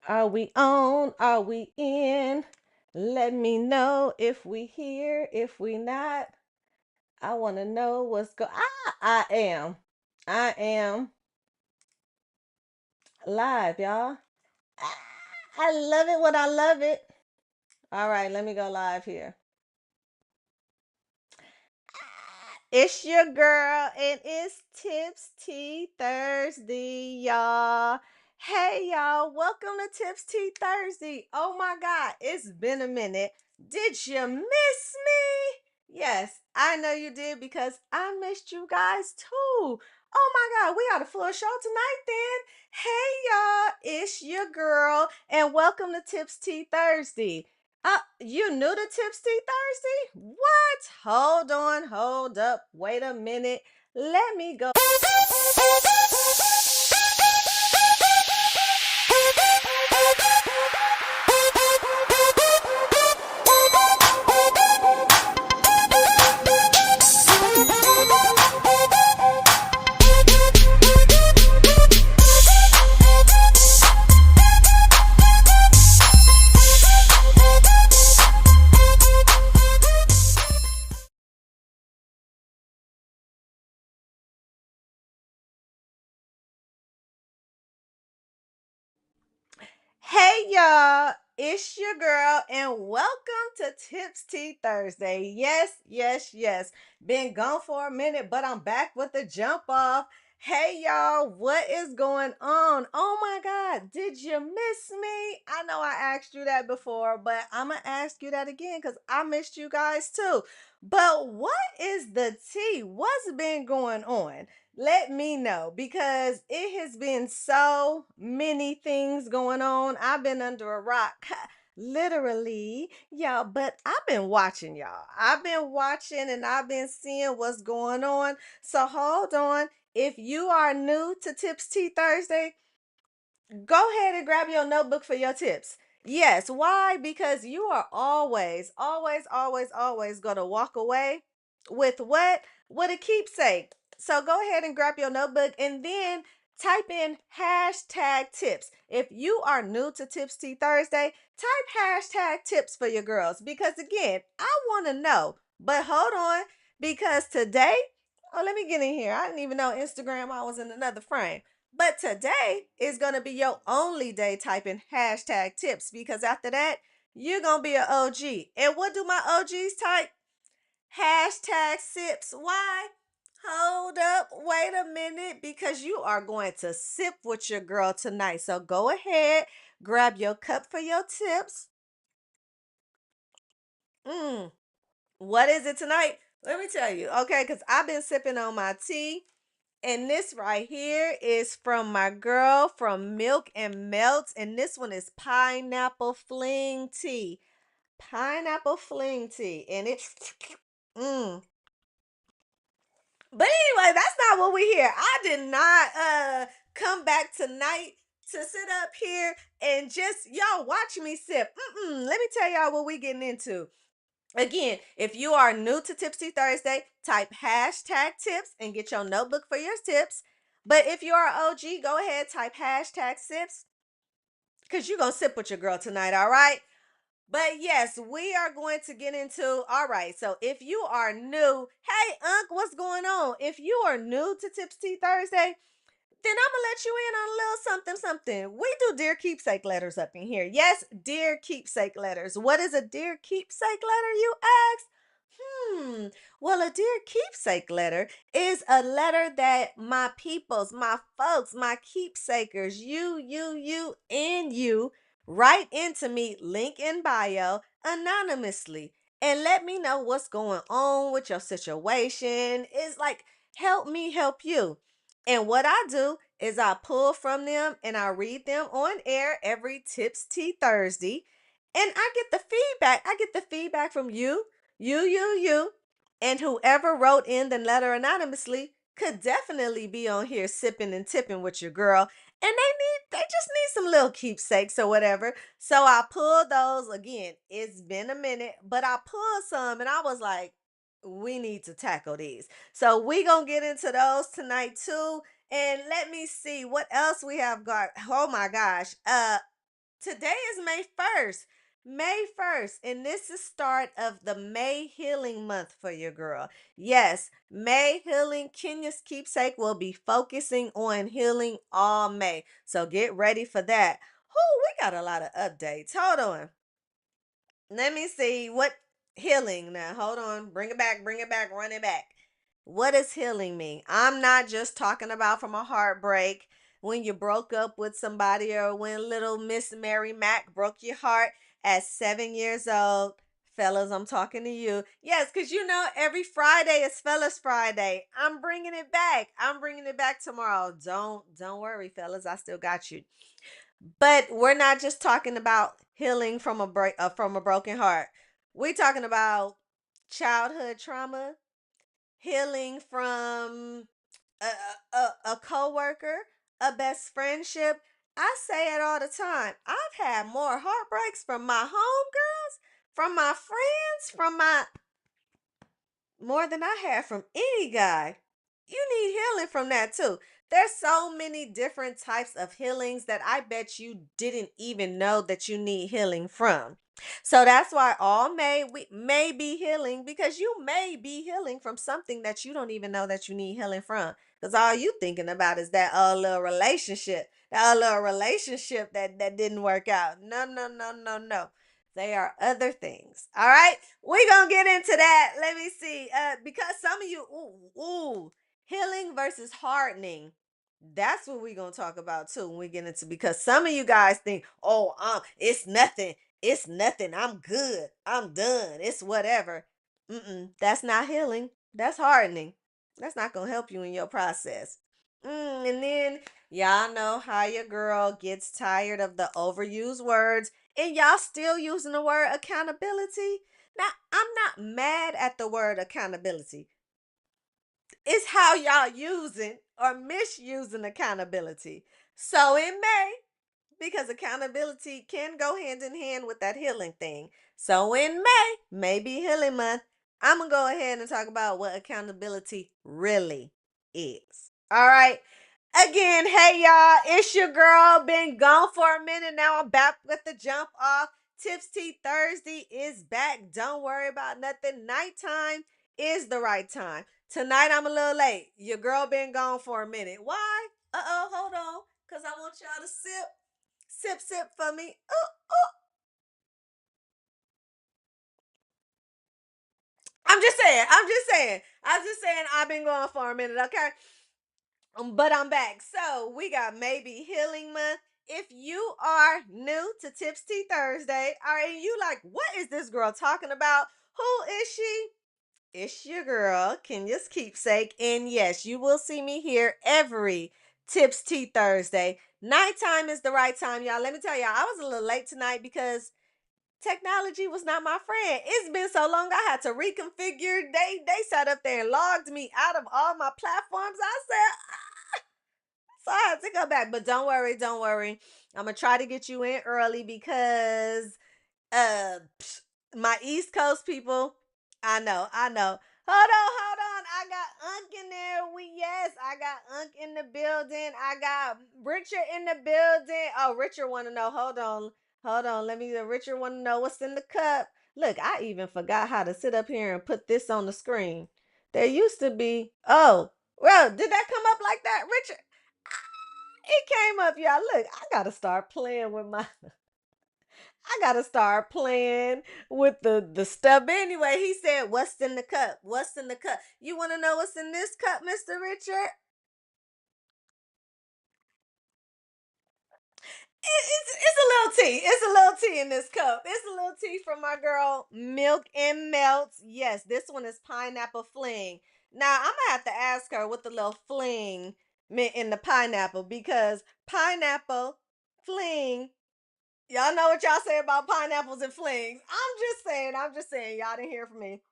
Are we on? Are we in? Let me know if we here, if we not. I want to know what's I am. I am live, y'all. Ah, I love it when I love it. All right, let me go live here. It's your girl, and it's Tips Tea Thursday, y'all. Hey, y'all, welcome to Tips Tea Thursday. Oh my God, it's been a minute. Did you miss me? Yes, I know you did because I missed you guys too. Oh my God, we got a full show tonight then. Hey, y'all, it's your girl, and welcome to Tips Tea Thursday. You new to Tipsy Thursday? What? Hold on, hold up, wait a minute. Let me go. Hey y'all, it's your girl, and welcome to Tips Tea Thursday. Yes, yes, yes. Been gone for a minute, but I'm back with the jump off. Hey y'all, what is going on? Oh my God, did you miss me? I know I asked you that before, but I'm gonna ask you that again because I missed you guys too. But what is the tea? What's been going on? Let me know because it has been so many things going on. I've been under a rock. Literally, y'all, but I've been watching y'all. I've been watching and I've been seeing what's going on. So hold on. If you are new to Tips Tea Thursday, go ahead and grab your notebook for your tips. Yes, why? Because you are always going to walk away with what? With a keepsake. So go ahead and grab your notebook and then type in hashtag tips. If you are new to Tips Tea Thursday, type hashtag tips for your girls because again, I want to know. But hold on, because today, oh, let me get in here. I didn't even know Instagram, I was in another frame. But today is going to be your only day typing hashtag tips because after that, you're going to be an OG. And what do my OGs type? Hashtag sips. Why? Hold up. Wait a minute because you are going to sip with your girl tonight. So go ahead, grab your cup for your tips. Mm, what is it tonight? Let me tell you. Okay, because I've been sipping on my tea. And this right here is from my girl from Milk and Melts. And this one is pineapple fling tea. Pineapple fling tea. And it's mm. But anyway, that's not what we here. I did not come back tonight to sit up here and just y'all watch me sip. Let me tell y'all what we getting into. Again, if you are new to Tipsy Thursday, type hashtag tips and get your notebook for your tips. But if you are OG, go ahead, type hashtag sips because you're going to sip with your girl tonight, all right? But yes, we are going to get into, all right, so if you are new, hey, Unc, what's going on? If you are new to Tipsy Thursday, then I'm gonna let you in on a little something, something. We do Dear Keepsake letters up in here. Yes, Dear Keepsake letters. What is a Dear Keepsake letter, you ask? Hmm. Well, a Dear Keepsake letter is a letter that my peoples, my folks, my keepsakers, and you write into me, link in bio, anonymously. And let me know what's going on with your situation. It's like, help me help you. And what I do is I pull from them and I read them on air every Tips Tea Thursday. And I get the feedback. I get the feedback from you, and whoever wrote in the letter anonymously could definitely be on here sipping and tipping with your girl. And they just need some little keepsakes or whatever. So I pulled those again. It's been a minute, but I pulled some and I was like, we need to tackle these. So we gonna get into those tonight too. And let me see what else we have got. Oh my gosh. Today is May 1st. May 1st. And this is start of the May Healing Month for your girl. Yes, May Healing Kenya's Keepsake will be focusing on healing all May. So get ready for that. We got a lot of updates. Hold on. Let me see what healing now. Hold on. Bring it back, run it back. What does healing mean? I'm not just talking about from a heartbreak when you broke up with somebody or when little Miss Mary Mac broke your heart at 7 years old. Fellas, I'm talking to you. Yes, because every Friday is Fellas Friday. I'm bringing it back. I'm bringing it back tomorrow. Don't worry, fellas. I still got you. But we're not just talking about healing from from a broken heart. We're talking about childhood trauma, healing from a coworker, a best friendship. I say it all the time. I've had more heartbreaks from my homegirls, from my friends, from my more than I had from any guy. You need healing from that too. There's so many different types of healings that I bet you didn't even know that you need healing from. So that's why all May we may be healing because you may be healing from something that you don't even know that you need healing from. Because all you thinking about is that little relationship that didn't work out. No, no, no, no, no. They are other things. All right. We're gonna get into that. Let me see. Because some of you, healing versus hardening. That's what we're gonna talk about too when we get into because some of you guys think, oh, it's nothing. It's nothing. I'm good. I'm done. It's whatever. That's not healing. That's hardening. That's not gonna help you in your process. And then y'all know how your girl gets tired of the overused words and y'all still using the word accountability. Now, I'm not mad at the word accountability. It's how y'all using or misusing accountability. So in May, because accountability can go hand in hand with that healing thing. So in May, maybe healing month, I'm going to go ahead and talk about what accountability really is. All right. Again, hey y'all, it's your girl. Been gone for a minute now. I'm back with the jump off. Tips Tea Thursday is back. Don't worry about nothing. Nighttime is the right time. Tonight I'm a little late. Your girl been gone for a minute. Why? Hold on. Because I want y'all to sip for me. I'm just saying I've been gone for a minute, okay? But I'm back. So we got maybe healing month. If you are new to Tips Tea Thursday, all right, you like, what is this girl talking about? Who is she? It's your girl, Kenya's Keepsake. And yes, you will see me here every Tips Tea Thursday. Nighttime is the right time, y'all. Let me tell y'all, I was a little late tonight because technology was not my friend. It's been so long I had to reconfigure. They sat up there and logged me out of all my platforms. I said, so I had to go back. But don't worry, don't worry. I'm gonna try to get you in early because my East Coast people, I know. Hold on. I got Unc in there. I got Unc in the building. I got Richard in the building. Oh, Richard wanna know. Hold on. Richard wanna know what's in the cup. Look, I even forgot how to sit up here and put this on the screen. There used to be, oh, well, did that come up like that, Richard? It came up, y'all. Look, I gotta start playing with the stuff. But anyway, he said, "What's in the cup? What's in the cup? You want to know what's in this cup, Mister Richard?" It's a little tea. It's a little tea in this cup. It's a little tea from my girl Milk and Melts. Yes, this one is pineapple fling. Now I'm gonna have to ask her what the little fling meant in the pineapple because pineapple fling. Y'all know what y'all say about pineapples and flings. I'm just saying, y'all didn't hear from me.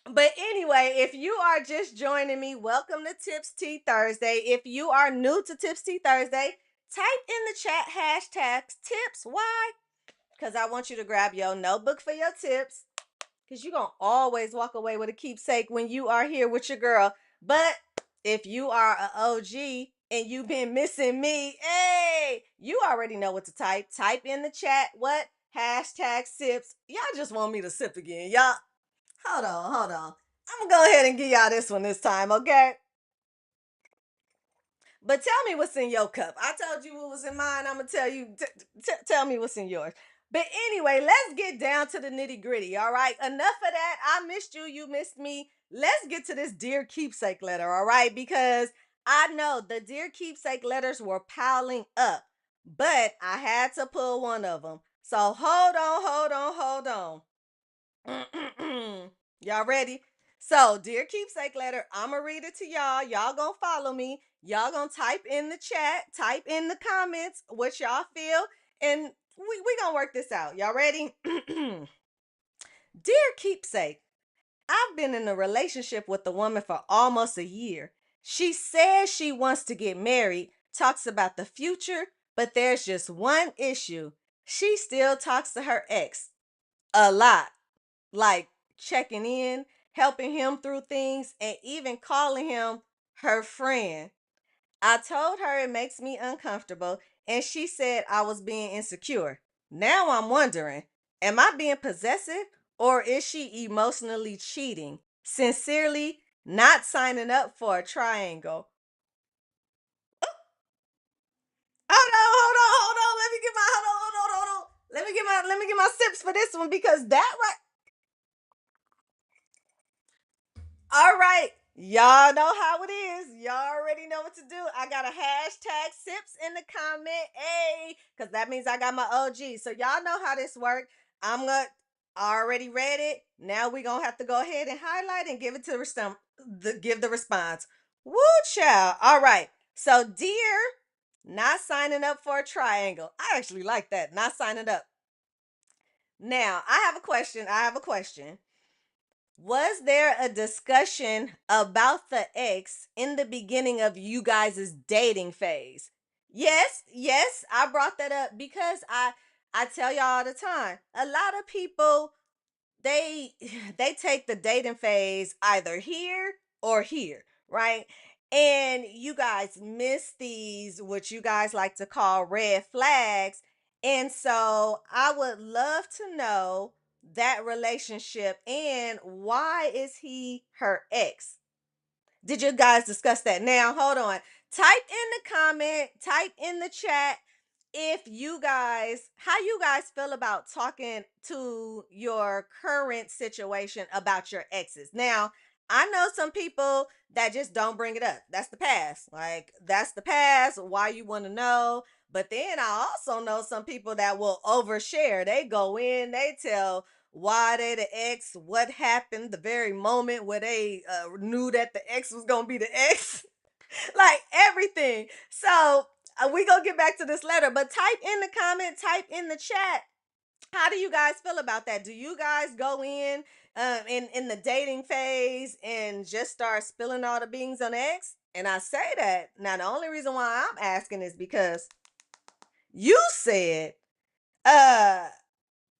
But anyway, if you are just joining me, welcome to Tips Tea Thursday. If you are new to Tips Tea Thursday, type in the chat hashtags tips. Why? Because I want you to grab your notebook for your tips. Because you're going to always walk away with a keepsake when you are here with your girl. But if you are an OG, and you been missing me. Hey, you already know what to type. Type in the chat what? Hashtag sips. Y'all just want me to sip again. Y'all, hold on, hold on. I'm gonna go ahead and give y'all this one this time, okay? But tell me what's in your cup. I told you what was in mine. I'm gonna tell you. Tell me what's in yours. But anyway, let's get down to the nitty gritty. All right. Enough of that. I missed you. You missed me. Let's get to this dear keepsake letter. All right, because I know the dear keepsake letters were piling up, but I had to pull one of them. So hold on, hold on, hold on. Y'all ready? So, dear keepsake letter, I'ma read it to y'all. Y'all gonna follow me. Y'all gonna type in the chat, type in the comments what y'all feel, and we gonna work this out. Y'all ready? Dear keepsake, I've been in a relationship with a woman for almost a year. She says she wants to get married, talks about the future, but there's just one issue. She still talks to her ex a lot, like checking in, helping him through things, and even calling him her friend. I told her it makes me uncomfortable, and she said I was being insecure. Now I'm wondering, am I being possessive or is she emotionally cheating? Sincerely, not signing up for a triangle. Hold on. Let me get my hold on. Let me get my sips for this one because that right. All right. Y'all know how it is. Y'all already know what to do. I got a hashtag sips in the comment. Hey, because that means I got my OG. So y'all know how this works. I'm gonna I already read it. Now we gonna have to go ahead and highlight and give it to give the response. Woo child. All right. So dear, not signing up for a triangle. I actually like that. Not signing up. Now I have a question. Was there a discussion about the ex in the beginning of you guys' dating phase? Yes, I brought that up because I tell y'all all the time. A lot of people they they take the dating phase either here or here, right? And you guys miss these what you guys like to call red flags. And so I would love to know that relationship and why is he her ex? Did you guys discuss that? Now, hold on. Type in the comment, type in the chat if you guys, how you guys feel about talking to your current situation about your exes. Now, I know some people that just don't bring it up. That's the past. Like, that's the past. Why you want to know? But then I also know some people that will overshare. They go in, they tell why they the ex, what happened the very moment where they knew that the ex was gonna be the ex, like everything. So we gonna get back to this letter, but type in the comment, type in the chat. How do you guys feel about that? Do you guys go in the dating phase and just start spilling all the beans on the ex? And I say that now. The only reason why I'm asking is because you said uh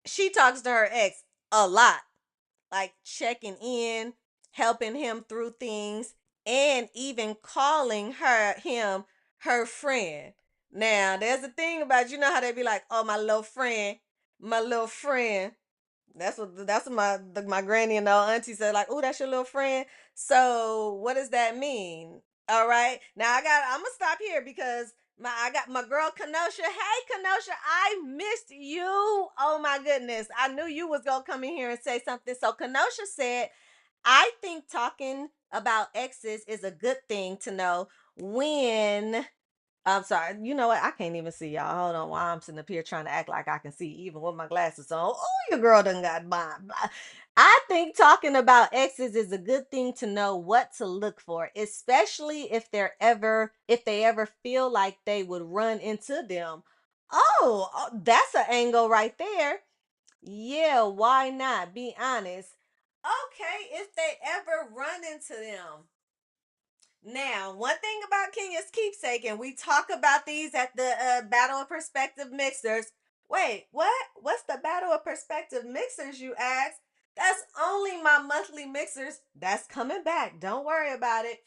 she talks to her ex a lot, like checking in, helping him through things, and even calling her friend. Now, there's a thing about you know how they be like, "Oh, my little friend." That's what my granny and old auntie said, like, "Oh, that's your little friend." So, what does that mean? All right. Now I'm gonna stop here because I got my girl Kenosha. Hey Kenosha, I missed you. Oh my goodness. I knew you was gonna come in here and say something. So Kenosha said, I think talking about exes is a good thing to know when I'm sorry. You know what? I can't even see y'all. Hold on. While I'm sitting up here trying to act like I can see, even with my glasses on. Oh, your girl done got mine. I think talking about exes is a good thing to know what to look for, especially if they ever feel like they would run into them. Oh, that's an angle right there. Yeah, why not? Be honest. Okay, if they ever run into them. Now, one thing about Kenya's keepsake, and we talk about these at the Battle of Perspective Mixers. Wait, what? What's the Battle of Perspective Mixers, you ask? That's only my monthly mixers. That's coming back. Don't worry about it.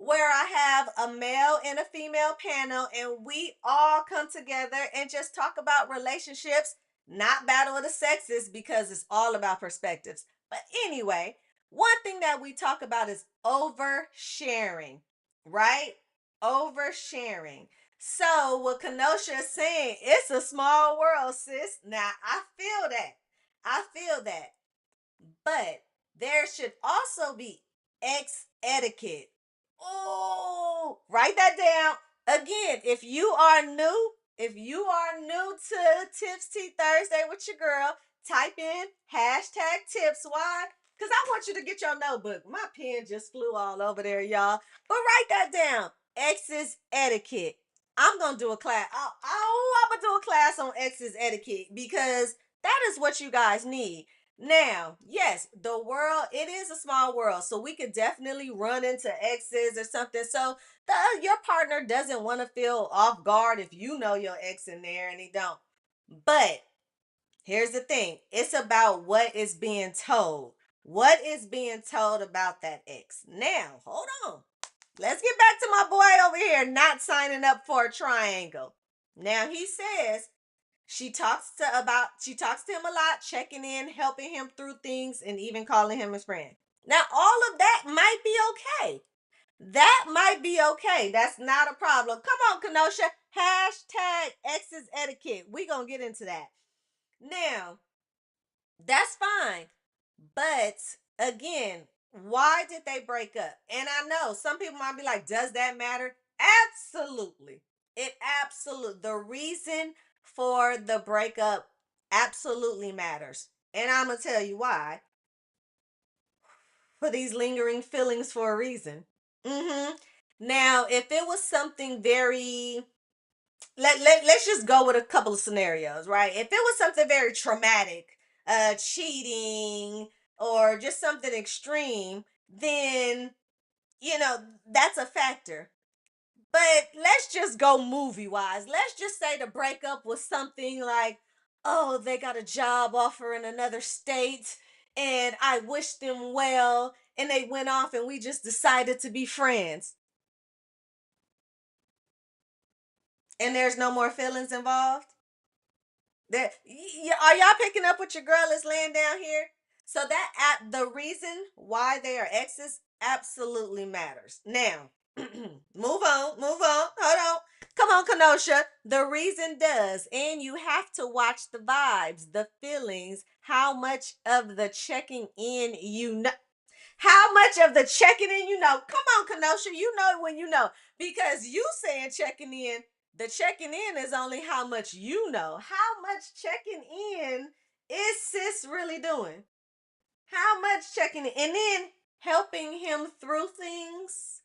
where I have a male and a female panel, and we all come together and just talk about relationships, not battle of the sexes, because it's all about perspectives. But anyway, one thing that we talk about is oversharing, right? Oversharing. So, what Kenosha is saying, it's a small world, sis. Now, I feel that. I feel that. But there should also be X etiquette. Oh, write that down. Again, if you are new to Tips Tea Thursday with your girl, type in hashtag tips. Why? Because I want you to get your notebook. My pen just flew all over there, y'all. But write that down. X's etiquette. I'm gonna do a class. I'm gonna do a class on X's etiquette because that is what you guys need. Now, yes, the world, it is a small world, so we could definitely run into exes or something. So your partner doesn't want to feel off guard if you know your ex in there and he don't. But here's the thing. It's about what is being told. What is being told about that ex? Now, hold on. Let's get back to my boy over here not signing up for a triangle. Now he says she talks to him a lot, checking in, helping him through things, and even calling him his friend. Now, all of that might be okay. That might be okay. That's not a problem. Come on, Kenosha. Hashtag exes etiquette. We gonna get into that. Now, that's fine. But again, why did they break up? And I know some people might be like, does that matter? Absolutely. It absolutely. The reason for the breakup absolutely matters. And I'm going to tell you why. For these lingering feelings for a reason. Mm-hmm. Now, if it was something very let's just go with a couple of scenarios, right? If it was something very traumatic, cheating or just something extreme, then that's a factor. But let's just go movie wise. Let's just say the breakup was something like, oh, they got a job offer in another state and I wished them well and they went off and we just decided to be friends and there's no more feelings involved. Are y'all picking up what your girl is laying down here? So the reason why they are exes absolutely matters. Now, move on, hold on. Come on, Kenosha. The reason does, and you have to watch the vibes, the feelings, how much of the checking in you know. How much of the checking in you know? Come on, Kenosha. You know when you know. Because you saying checking in, the checking in is only how much you know. How much checking in is sis really doing? How much checking in? And then helping him through things.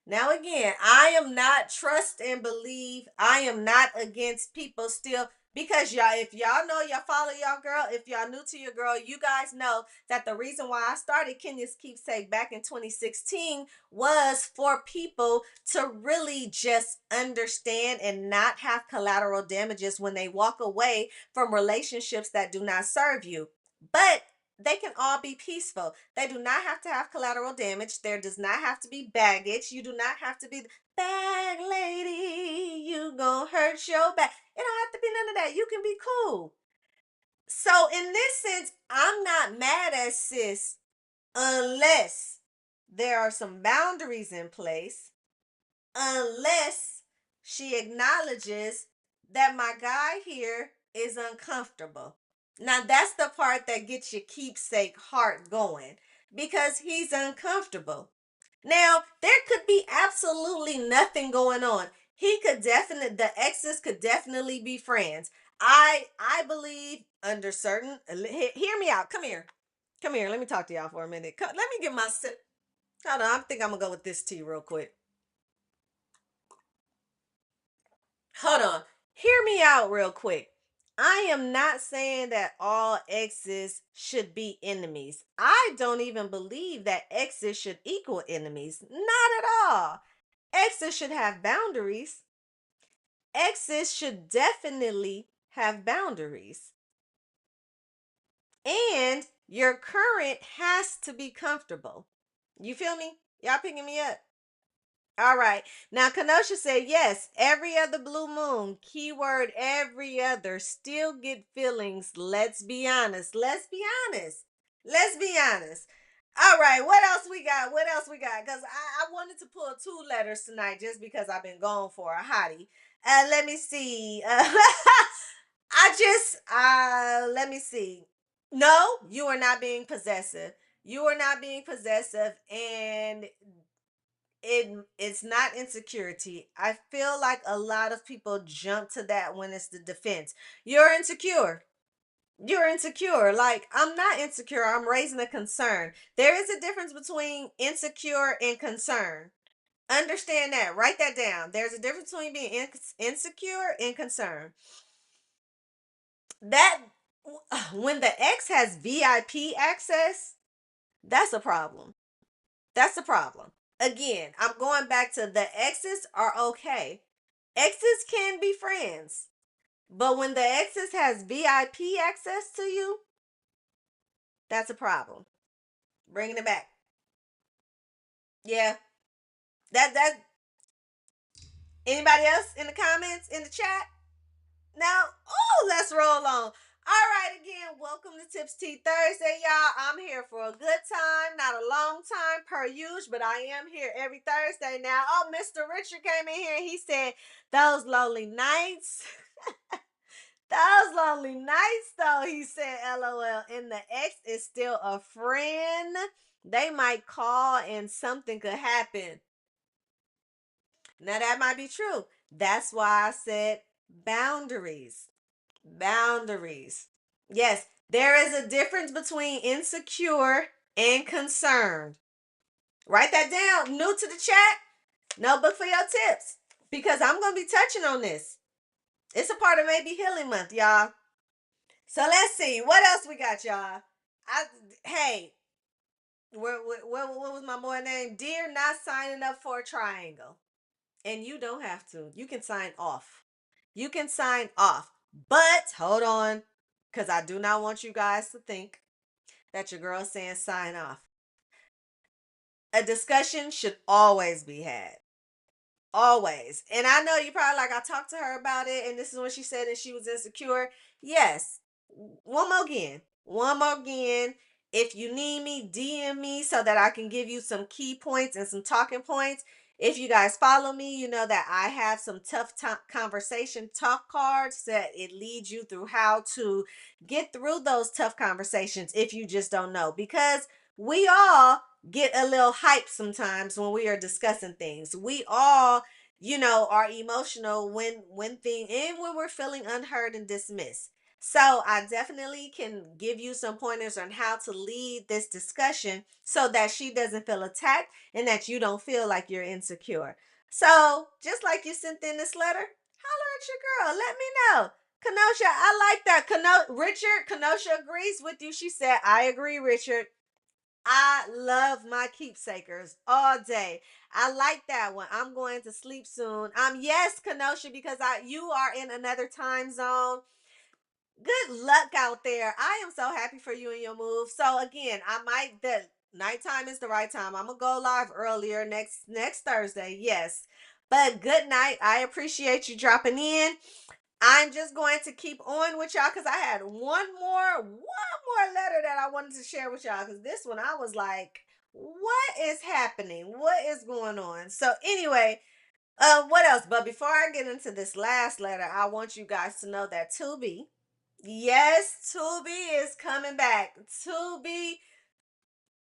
Now, again, I am not trust and believe. I am not against people still because y'all, if y'all know y'all follow y'all girl, if y'all new to your girl, you guys know that the reason why I started Kenya's Keepsake back in 2016 was for people to really just understand and not have collateral damages when they walk away from relationships that do not serve you. But they can all be peaceful. They do not have to have collateral damage. There does not have to be baggage. You do not have to be the bag lady. You gonna hurt your back. It don't have to be none of that. You can be cool. So in this sense, I'm not mad at sis unless there are some boundaries in place, unless she acknowledges that my guy here is uncomfortable. Now, that's the part that gets your keepsake heart going because he's uncomfortable. Now, there could be absolutely nothing going on. The exes could definitely be friends. I believe under certain, hear me out. Come here. Come here. Let me talk to y'all for a minute. Let me get my sip. Hold on. I think I'm going to go with this tea real quick. Hold on. Hear me out real quick. I am not saying that all exes should be enemies. I don't even believe that exes should equal enemies. Not at all. Exes should have boundaries. Exes should definitely have boundaries. And your current has to be comfortable. You feel me? Y'all picking me up? All right. Now, Kenosha said, yes, every other blue moon, keyword every other, still get feelings. Let's be honest. Let's be honest. Let's be honest. All right. What else we got? What else we got? Because I wanted to pull two letters tonight just because I've been going for a hottie. Let me see. Let me see. No, you are not being possessive. You are not being possessive. And it's not insecurity. I feel like a lot of people jump to that when it's the defense. You're insecure. You're insecure. Like, I'm not insecure. I'm raising a concern. There is a difference between insecure and concern. Understand that. Write that down. There's a difference between being insecure and concerned. That when the ex has VIP access, that's a problem. That's the problem. Again, I'm going back to the exes are okay. Exes can be friends. But when the exes has VIP access to you, that's a problem. Bringing it back. Yeah. That anybody else in the comments in the chat? Now, oh, let's roll on. All right, again, welcome to Tips Tea Thursday, y'all. I'm here for a good time, not a long time per usual, but I am here every Thursday now. Oh, Mr. Richard came in here. He said, those lonely nights. Those lonely nights, though, he said, LOL. And the ex is still a friend. They might call and something could happen. Now, that might be true. That's why I said boundaries. Boundaries. Yes, there is a difference between insecure and concerned. Write that down. New to the chat, notebook for your tips. Because I'm going to be touching on this. It's a part of Maybe Healing Month, y'all. So let's see. What else we got, y'all? Hey, what was my boy name? Dear not signing up for a triangle. And you don't have to. You can sign off. You can sign off. But hold on, because I do not want you guys to think that your girl's saying sign off. A discussion should always be had. Always. And I know you probably like, I talked to her about it, and this is when she said that she was insecure. Yes. One more again. One more again. If you need me, DM me so that I can give you some key points and some talking points. If you guys follow me, you know that I have some tough conversation talk cards that it leads you through how to get through those tough conversations if you just don't know. Because we all get a little hype sometimes when we are discussing things. We all, are emotional when thing and when we're feeling unheard and dismissed. So I definitely can give you some pointers on how to lead this discussion so that she doesn't feel attacked and that you don't feel like you're insecure. So just like you sent in this letter, holler at your girl. Let me know. Kenosha, I like that. Richard, Kenosha agrees with you. She said, I agree, Richard. I love my keepsakers all day. I like that one. I'm going to sleep soon. Yes, Kenosha, because you are in another time zone. Good luck out there. I am so happy for you and your move. So again, the nighttime is the right time. I'm gonna go live earlier next Thursday. Yes. But good night. I appreciate you dropping in. I'm just going to keep on with y'all because I had one more letter that I wanted to share with y'all because this one I was like, what is happening? What is going on? So anyway, what else? But before I get into this last letter, I want you guys to know that Tubi, yes, Tubi is coming back. Tubi,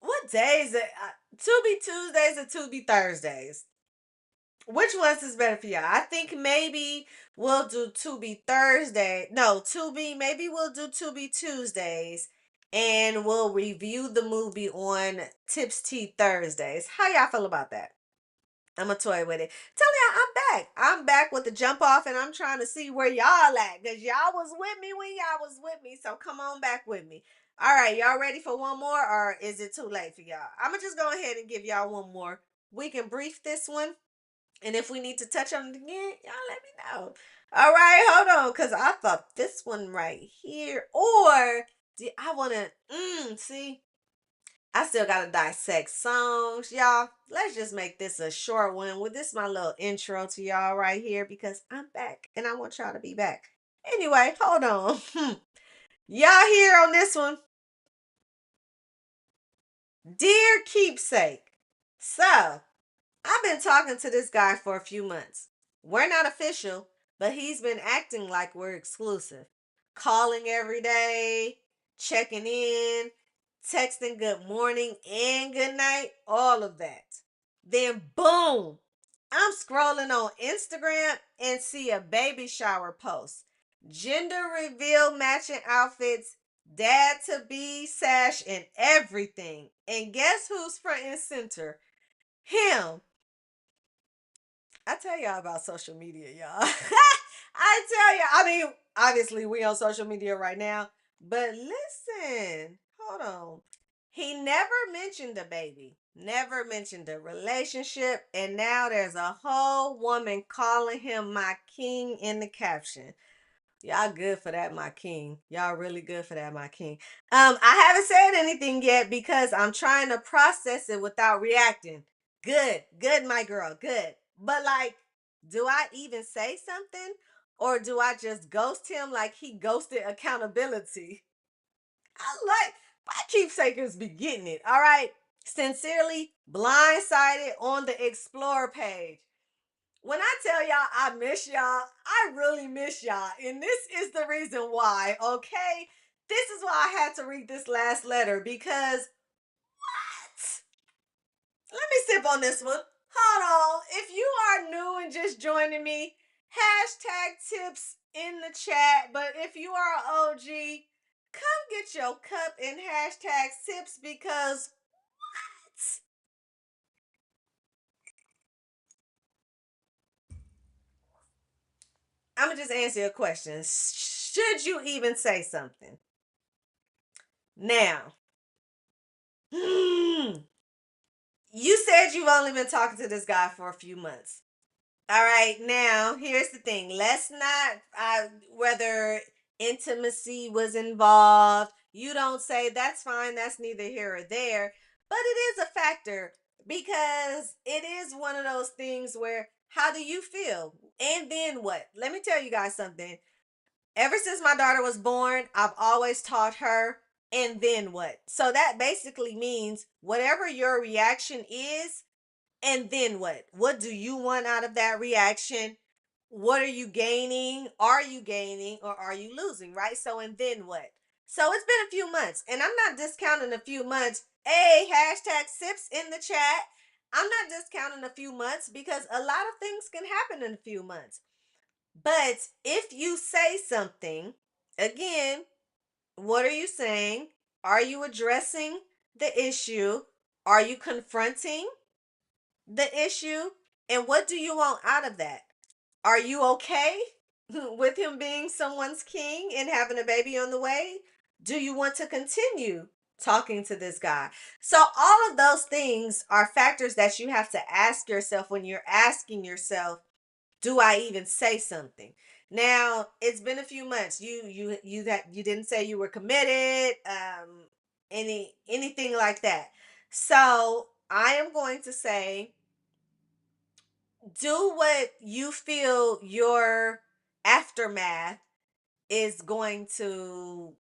what days? Tubi Tuesdays and Tubi Thursdays. Which ones is better for y'all? I think maybe we'll do Tubi Thursday. No, maybe we'll do Tubi Tuesdays and we'll review the movie on Tips Tea Thursdays. How y'all feel about that? I'm a toy with it. Tell y'all I'm back. I'm back with the jump off and I'm trying to see where y'all at. Because y'all was with me when y'all was with me. So come on back with me. All right, y'all ready for one more or is it too late for y'all? I'm going to just go ahead and give y'all one more. We can brief this one. And if we need to touch on it again, y'all let me know. All right, hold on. Because I thought this one right here. Or I want to, see. I still gotta dissect songs, y'all. Let's just make this a short one. With this, my little intro to y'all right here because I'm back and I want y'all to be back. Anyway, hold on. Y'all here on this one? Dear Keepsake. So, I've been talking to this guy for a few months. We're not official, but he's been acting like we're exclusive. Calling every day, checking in, texting good morning and good night, all of that. Then, boom, I'm scrolling on Instagram and see a baby shower post. Gender reveal matching outfits, dad to be sash, and everything. And guess who's front and center? Him. I tell y'all about social media, y'all. I tell you, I mean, obviously we on social media right now, but listen, hold on. He never mentioned a baby, never mentioned a relationship, and now there's a whole woman calling him my king in the caption. Y'all good for that, my king. Y'all really good for that, my king. I haven't said anything yet because I'm trying to process it without reacting. Good, good, my girl, good. But like, do I even say something? Or do I just ghost him like he ghosted accountability? I like my keepsakers be getting it. All right. Sincerely, blindsided on the explore page. When I tell y'all I miss y'all, I really miss y'all. And this is the reason why, okay? This is why I had to read this last letter because what? Let me sip on this one. Hold on. If you are new and just joining me, hashtag tips in the chat. But if you are an OG, come get your cup and hashtag tips because what? I'm going to just answer your question. Should you even say something? Now, you said you've only been talking to this guy for a few months. All right, now here's the thing. Let's not, whether intimacy was involved, you don't say that's fine, that's neither here or there, but it is a factor because it is one of those things where how do you feel? And then what? Let me tell you guys something. Ever since my daughter was born, I've always taught her, and then what? So that basically means whatever your reaction is, and then what? What do you want out of that reaction? What are you gaining? Are you gaining or are you losing? Right? So, and then what? So it's been a few months, and I'm not discounting a few months. Hey, hashtag sips in the chat. I'm not discounting a few months because a lot of things can happen in a few months. But if you say something, again, what are you saying? Are you addressing the issue? Are you confronting the issue? And what do you want out of that? Are you okay with him being someone's king and having a baby on the way? Do you want to continue talking to this guy? So, all of those things are factors that you have to ask yourself when you're asking yourself, do I even say something? Now, it's been a few months. You didn't say you were committed, anything like that. So, I am going to say do what you feel your aftermath is going to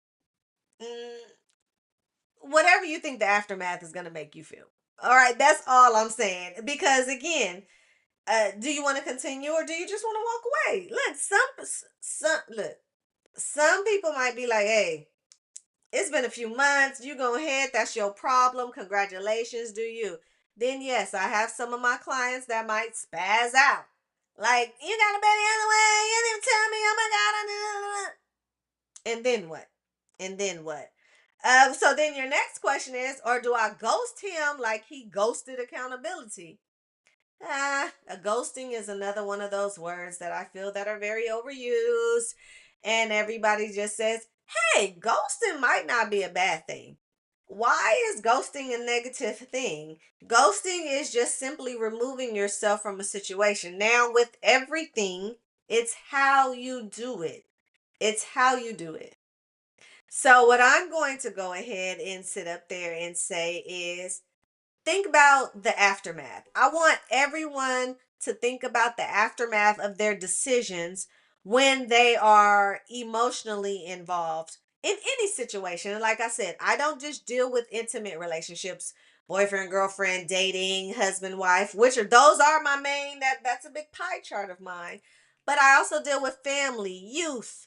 mm, whatever you think the aftermath is going to make you feel. All right, that's all I'm saying because again, do you want to continue or do you just want to walk away? Look, some people might be like, "Hey, it's been a few months. You go ahead. That's your problem. Congratulations, do you?" Then yes, I have some of my clients that might spaz out. Like, you got a baby on the way. You didn't tell me. Oh my God. And then what? And then what? So then your next question is, or do I ghost him like he ghosted accountability? A ghosting is another one of those words that I feel that are very overused. And everybody just says, hey, ghosting might not be a bad thing. Why is ghosting a negative thing? Ghosting is just simply removing yourself from a situation. Now, with everything, it's how you do it. It's how you do it. So, what I'm going to go ahead and sit up there and say is think about the aftermath. I want everyone to think about the aftermath of their decisions when they are emotionally involved in any situation. And like I said, I don't just deal with intimate relationships, boyfriend, girlfriend, dating, husband, wife, which are those are my main that's a big pie chart of mine. But I also deal with family, youth,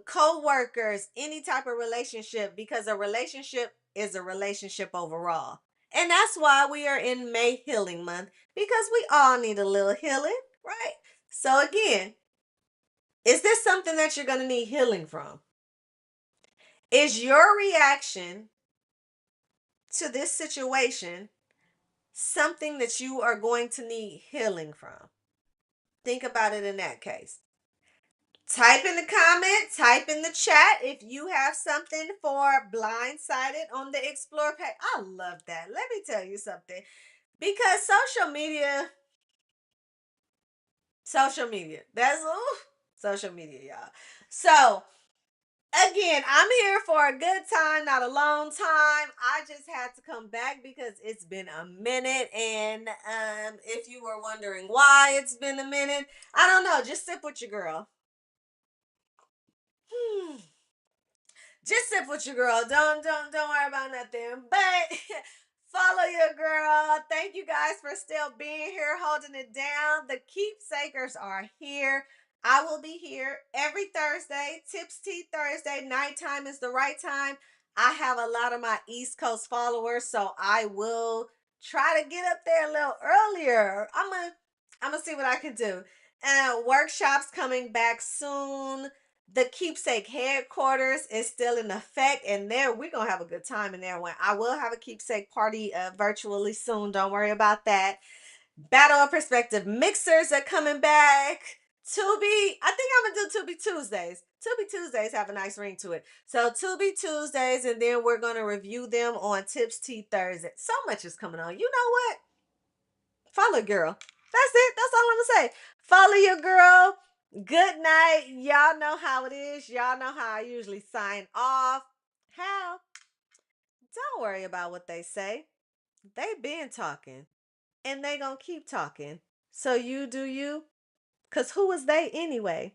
co-workers, any type of relationship because a relationship is a relationship overall. And that's why we are in May Healing Month because we all need a little healing, right? So, again, is this something that you're going to need healing from? Is your reaction to this situation something that you are going to need healing from? Think about it in that case. Type in the comment, type in the chat if you have something for blindsided on the explore page. I love that. Let me tell you something. Because social media. That's social media, y'all. So again, I'm here for a good time, not a long time. I just had to come back because it's been a minute, and if you were wondering why it's been a minute, I don't know. Just sip with your girl. Hmm. Just sip with your girl. Don't worry about nothing. But follow your girl. Thank you guys for still being here, holding it down. The keepsakers are here. I will be here every Thursday. Tips Tea Thursday. Nighttime is the right time. I have a lot of my East Coast followers, so I will try to get up there a little earlier. I'm gonna see what I can do. Workshops coming back soon. The keepsake headquarters is still in effect, and there we're gonna have a good time in there. When I will have a keepsake party virtually soon, don't worry about that. Battle of Perspective mixers are coming back. Tubi, I think I'm gonna do Tubi Tuesdays. Tubi Tuesdays have a nice ring to it. So Tubi Tuesdays, and then we're gonna review them on Tips Tea Thursday. So much is coming on. You know what? Follow girl. That's it. That's all I'm gonna say. Follow your girl. Good night. Y'all know how it is. Y'all know how I usually sign off. How? Don't worry about what they say. They been talking. And they gonna keep talking. So you do you. Cause who is they anyway?